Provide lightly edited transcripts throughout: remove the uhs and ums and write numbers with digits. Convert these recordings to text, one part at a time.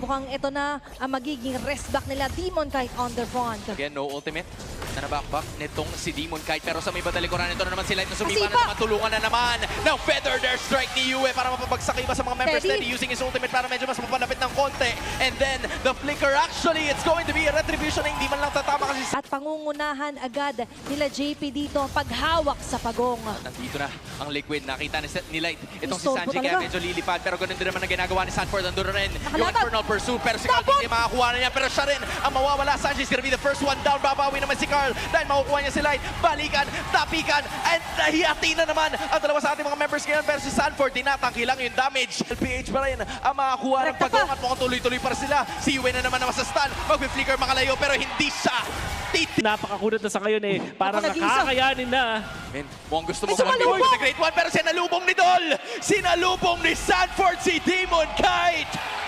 mukhang ito na ang magiging rest back nila. Demon Kite on the front. Again, no ultimate na nabakbak nitong si Demon Kite. Pero sa may badalikuran, ito na naman sila. Ito sumipa na Asipa! naman, tulungan na naman ng Feather Dare Strike ni Yue para mapabagsak iba sa mga members. Steady. Steady using his ultimate para medyo mas mapalapit ng konti. And then, the flicker actually, it's going to be a retribution na hindi man lang tatama kasi At pangungunahan agad nila JP dito paghawak sa pagong. nandito na ang Liquid. Nakita ni Light itong si Gusto Sanji ko kaya talaga. medyo lilipad. Pero ganun din naman ang ginagawa ni Sanford. Andun rin yung Nakalatag. Infernal Pursuit. Pero si Carl Tapon! hindi makakuha na niya. Pero siya rin ang mawawala. Sanji is gonna be the first one down. Babawi naman si Carl dahil makukuha niya si Light. Balikan, tapikan, and nahiyati na naman ang dalawa sa ating mga members ngayon. Pero si Sanford, tinatangki lang yung damage. LPH pa rin ang makakuha ng Rekta pa. pagong at mukhang tuloy-tuloy para sila. Si Yue na naman sa stun. Mag-flicker makalayo pero hindi siya Napakakunat na sa ngayon eh. Parang Napakagisa. nakakayanin na. Men, mukhang gusto mo Ay, sumalubong! sa Great One, pero sinalubong ni Dol! Sinalubong ni Sanford si Demon Kite!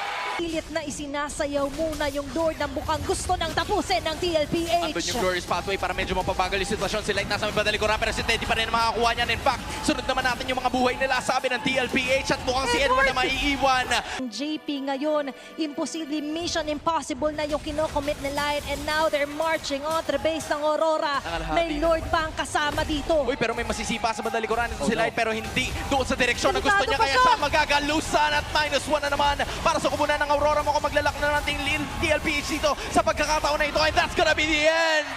Pilit na isinasayaw muna yung door ng mukhang gusto nang tapusin ng TLPH. Andun yung Glorious Pathway para medyo mapabagal yung sitwasyon. Si Light nasa may badalikuran pero si Teddy pa rin ang makakuha niyan. In fact, sunod naman natin yung mga buhay nila sabi ng TLPH at mukhang si Edward na maiiwan. JP ngayon, imposible, mission impossible na yung kinocommit ni Light and now they're marching on the base ng Aurora. Nangalahati. May Lord pa ang kasama dito. Uy, pero may masisipa sa badalikuran ito si Light pero hindi doon sa direksyon na gusto niya. Delikado pa Kaya siya. siya magagalusan at -1 na naman para sa kubunan ng Aurora. Mukhang maglalak na natin TLPH dito sa pagkakataon na ito and that's gonna be the end!